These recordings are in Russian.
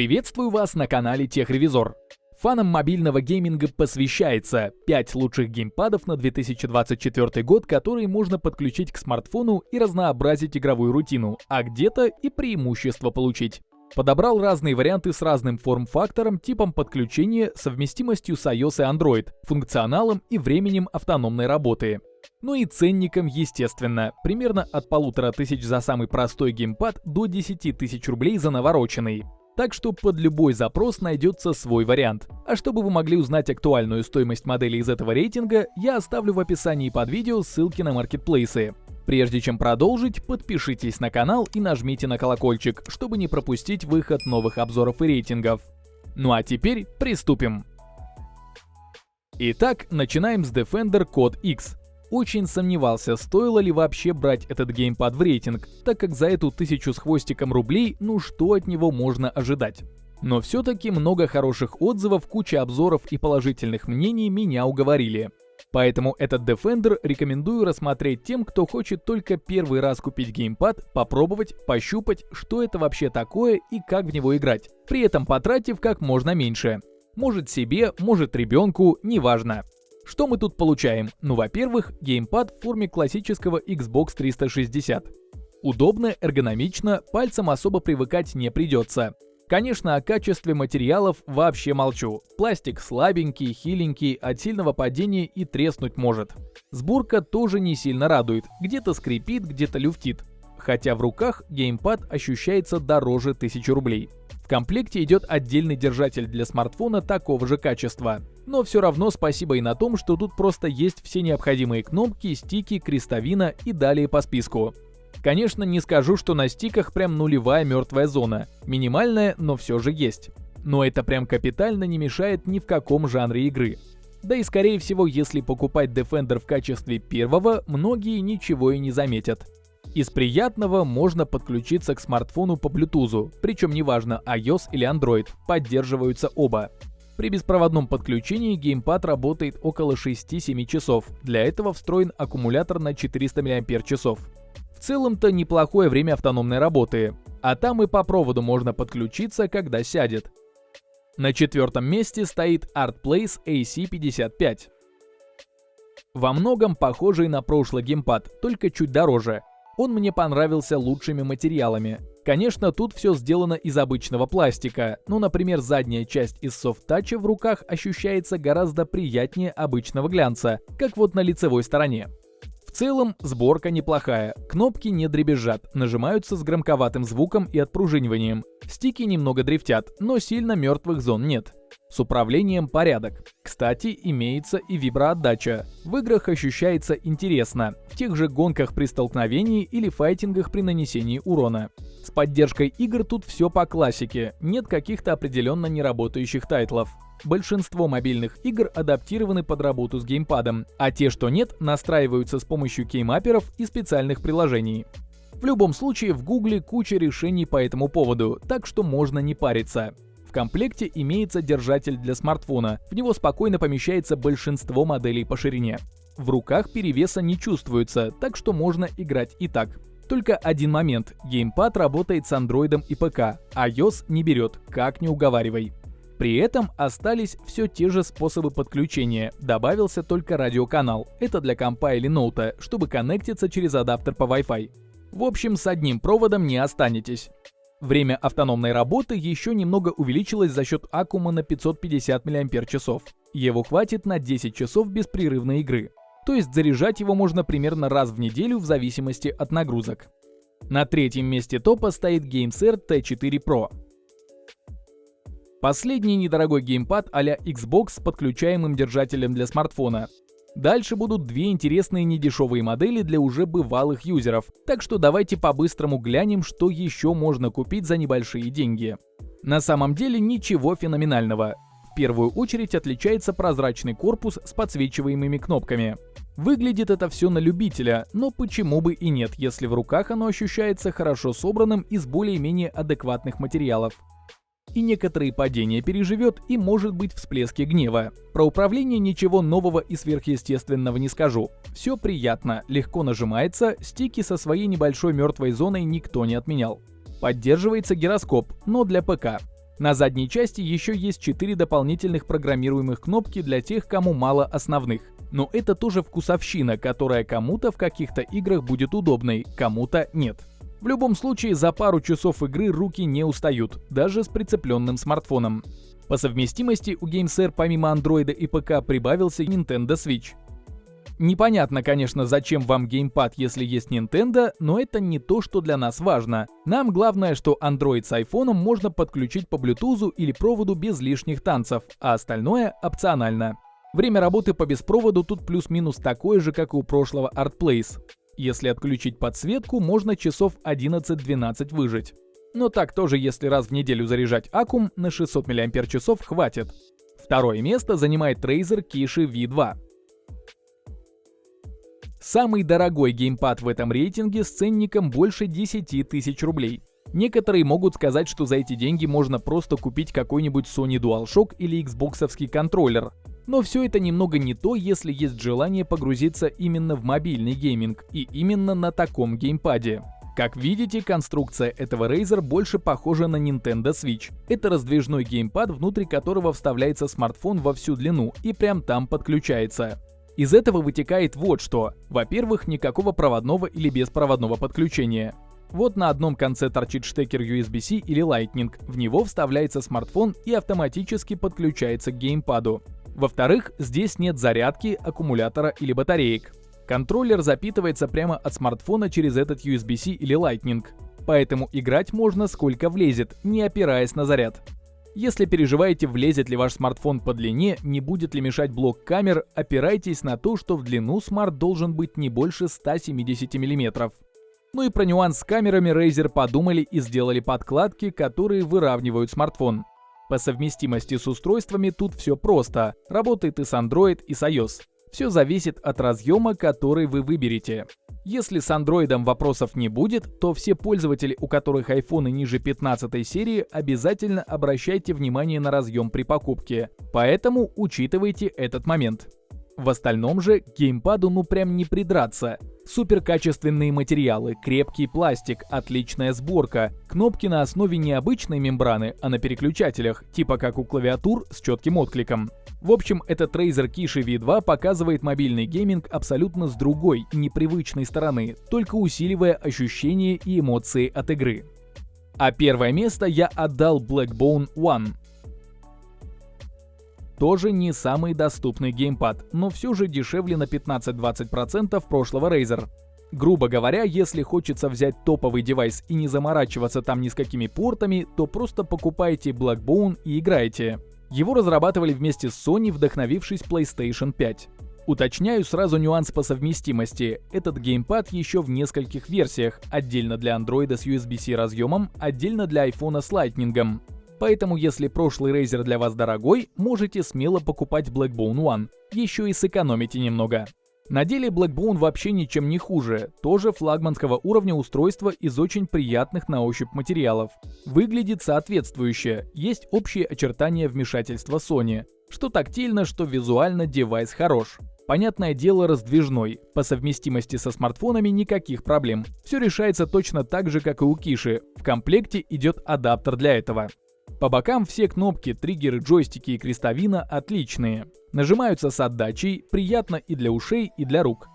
Приветствую вас на канале Техревизор. Фанам мобильного гейминга посвящается 5 лучших геймпадов на 2024 год, которые можно подключить к смартфону и разнообразить игровую рутину, а где-то и преимущество получить. Подобрал разные варианты с разным форм-фактором, типом подключения, совместимостью с iOS и Android, функционалом и временем автономной работы. Ну и ценником, естественно, примерно от 1500 за самый простой геймпад до 10 тысяч рублей за навороченный. Так что под любой запрос найдется свой вариант. А чтобы вы могли узнать актуальную стоимость модели из этого рейтинга, я оставлю в описании под видео ссылки на маркетплейсы. Прежде чем продолжить, подпишитесь на канал и нажмите на колокольчик, чтобы не пропустить выход новых обзоров и рейтингов. Ну а теперь приступим. Итак, начинаем с Defender Code X. Очень сомневался, стоило ли вообще брать этот геймпад в рейтинг, так как за эту 1000 с хвостиком рублей, ну что от него можно ожидать. Но все-таки много хороших отзывов, куча обзоров и положительных мнений меня уговорили. Поэтому этот Defender рекомендую рассмотреть тем, кто хочет только первый раз купить геймпад, попробовать, пощупать, что это вообще такое и как в него играть, при этом потратив как можно меньше. Может себе, может ребенку, неважно. Что мы тут получаем? Ну, во-первых, геймпад в форме классического Xbox 360. Удобно, эргономично, пальцем особо привыкать не придется. Конечно, о качестве материалов вообще молчу. Пластик слабенький, хиленький, от сильного падения и треснуть может. Сборка тоже не сильно радует, где-то скрипит, где-то люфтит. Хотя в руках геймпад ощущается дороже 1000 рублей. В комплекте идет отдельный держатель для смартфона такого же качества. Но все равно спасибо и на том, что тут просто есть все необходимые кнопки, стики, крестовина и далее по списку. Конечно, не скажу, что на стиках прям нулевая мертвая зона. Минимальная, но все же есть. Но это прям капитально не мешает ни в каком жанре игры. Да и скорее всего, если покупать Defender в качестве первого, многие ничего и не заметят. Из приятного можно подключиться к смартфону по Bluetooth, причем неважно iOS или Android, поддерживаются оба. При беспроводном подключении геймпад работает около 6-7 часов, для этого встроен аккумулятор на 400 мАч. В целом-то неплохое время автономной работы, а там и по проводу можно подключиться, когда сядет. На 4-м месте стоит ArtPlace AC55. Во многом похожий на прошлый геймпад, только чуть дороже. Он мне понравился лучшими материалами. Конечно, тут все сделано из обычного пластика, но, например, задняя часть из софт-тача в руках ощущается гораздо приятнее обычного глянца, как вот на лицевой стороне. В целом, сборка неплохая, кнопки не дребезжат, нажимаются с громковатым звуком и отпружиниванием. Стики немного дрифтят, но сильно мертвых зон нет. С управлением порядок. Кстати, имеется и виброотдача. В играх ощущается интересно, в тех же гонках при столкновении или файтингах при нанесении урона. С поддержкой игр тут все по классике, нет каких-то определенно неработающих тайтлов. Большинство мобильных игр адаптированы под работу с геймпадом, а те, что нет, настраиваются с помощью кеймаперов и специальных приложений. В любом случае, в Гугле куча решений по этому поводу, так что можно не париться. В комплекте имеется держатель для смартфона, в него спокойно помещается большинство моделей по ширине. В руках перевеса не чувствуется, так что можно играть и так. Только один момент, геймпад работает с Android и ПК, iOS не берет, как не уговаривай. При этом остались все те же способы подключения, добавился только радиоканал, это для компа или ноута, чтобы коннектиться через адаптер по Wi-Fi. В общем, с одним проводом не останетесь. Время автономной работы еще немного увеличилось за счет аккума на 550 мАч. Его хватит на 10 часов беспрерывной игры. То есть заряжать его можно примерно раз в неделю в зависимости от нагрузок. На 3-м месте топа стоит GameSir T4 Pro. Последний недорогой геймпад а-ля Xbox с подключаемым держателем для смартфона. Дальше будут две интересные недешевые модели для уже бывалых юзеров, так что давайте по-быстрому глянем, что еще можно купить за небольшие деньги. На самом деле ничего феноменального. В первую очередь отличается прозрачный корпус с подсвечиваемыми кнопками. Выглядит это все на любителя, но почему бы и нет, если в руках оно ощущается хорошо собранным из более-менее адекватных материалов. И некоторые падения переживет, и может быть всплески гнева. Про управление ничего нового и сверхъестественного не скажу. Все приятно, легко нажимается, стики со своей небольшой мертвой зоной никто не отменял. Поддерживается гироскоп, но для ПК. На задней части еще есть 4 дополнительных программируемых кнопки для тех, кому мало основных. Но это тоже вкусовщина, которая кому-то в каких-то играх будет удобной, кому-то нет. В любом случае, за пару часов игры руки не устают, даже с прицепленным смартфоном. По совместимости у GameSir помимо Android и ПК прибавился Nintendo Switch. Непонятно, конечно, зачем вам геймпад, если есть Nintendo, но это не то, что для нас важно. Нам главное, что Android с iPhone можно подключить по Bluetooth или проводу без лишних танцев, а остальное опционально. Время работы по беспроводу тут плюс-минус такое же, как и у прошлого ArtPlace. Если отключить подсветку, можно часов 11-12 выжить. Но так тоже, если раз в неделю заряжать аккум, на 600 мАч хватит. Второе место занимает Razer Kishi V2. Самый дорогой геймпад в этом рейтинге с ценником больше 10 тысяч рублей. Некоторые могут сказать, что за эти деньги можно просто купить какой-нибудь Sony DualShock или Xbox-овский контроллер. Но все это немного не то, если есть желание погрузиться именно в мобильный гейминг и именно на таком геймпаде. Как видите, конструкция этого Razer больше похожа на Nintendo Switch. Это раздвижной геймпад, внутри которого вставляется смартфон во всю длину и прям там подключается. Из этого вытекает вот что. Во-первых, никакого проводного или беспроводного подключения. Вот на одном конце торчит штекер USB-C или Lightning, в него вставляется смартфон и автоматически подключается к геймпаду. Во-вторых, здесь нет зарядки, аккумулятора или батареек. Контроллер запитывается прямо от смартфона через этот USB-C или Lightning, поэтому играть можно сколько влезет, не опираясь на заряд. Если переживаете, влезет ли ваш смартфон по длине, не будет ли мешать блок камер, опирайтесь на то, что в длину смарт должен быть не больше 170 мм. Ну и про нюанс с камерами Razer подумали и сделали подкладки, которые выравнивают смартфон. По совместимости с устройствами тут все просто, работает и с Android, и с iOS. Все зависит от разъема, который вы выберете. Если с Android вопросов не будет, то все пользователи, у которых iPhone ниже 15 серии, обязательно обращайте внимание на разъем при покупке. Поэтому учитывайте этот момент. В остальном же к геймпаду ну прям не придраться. Суперкачественные материалы, крепкий пластик, отличная сборка, кнопки на основе не обычной мембраны, а на переключателях, типа как у клавиатур с четким откликом. В общем, этот Razer Kishi V2 показывает мобильный гейминг абсолютно с другой, непривычной стороны, только усиливая ощущения и эмоции от игры. А первое место я отдал Blackbone One. Тоже не самый доступный геймпад, но все же дешевле на 15-20% прошлого Razer. Грубо говоря, если хочется взять топовый девайс и не заморачиваться там ни с какими портами, то просто покупайте Blackbone и играйте. Его разрабатывали вместе с Sony, вдохновившись PlayStation 5. Уточняю сразу нюанс по совместимости. Этот геймпад еще в нескольких версиях, отдельно для Android с USB-C разъемом, отдельно для iPhone с Lightning. Поэтому, если прошлый Razer для вас дорогой, можете смело покупать Blackbone One, еще и сэкономите немного. На деле Blackbone вообще ничем не хуже, тоже флагманского уровня устройства из очень приятных на ощупь материалов. Выглядит соответствующе, есть общие очертания вмешательства Sony, что тактильно, что визуально девайс хорош. Понятное дело, раздвижной, по совместимости со смартфонами никаких проблем. Все решается точно так же, как и у Kishi, в комплекте идет адаптер для этого. По бокам все кнопки, триггеры, джойстики и крестовина отличные. Нажимаются с отдачей, приятно и для ушей, и для рук.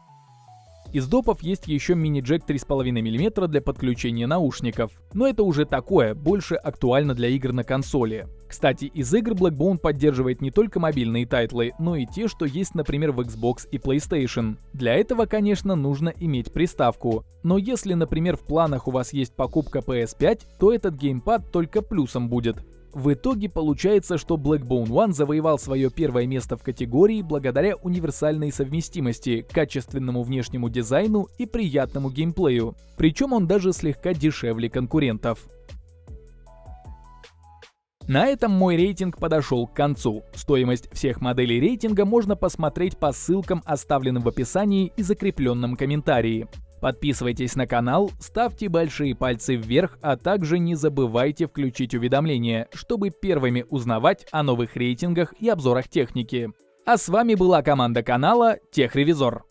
Из допов есть еще мини-джек 3,5 мм для подключения наушников. Но это уже такое, больше актуально для игр на консоли. Кстати, из игр Blackbone поддерживает не только мобильные тайтлы, но и те, что есть, например, в Xbox и PlayStation. Для этого, конечно, нужно иметь приставку. Но если, например, в планах у вас есть покупка PS5, то этот геймпад только плюсом будет. В итоге получается, что Blackbone One завоевал свое первое место в категории благодаря универсальной совместимости, качественному внешнему дизайну и приятному геймплею. Причем он даже слегка дешевле конкурентов. На этом мой рейтинг подошел к концу. Стоимость всех моделей рейтинга можно посмотреть по ссылкам, оставленным в описании и закрепленном комментарии. Подписывайтесь на канал, ставьте большие пальцы вверх, а также не забывайте включить уведомления, чтобы первыми узнавать о новых рейтингах и обзорах техники. А с вами была команда канала Техревизор.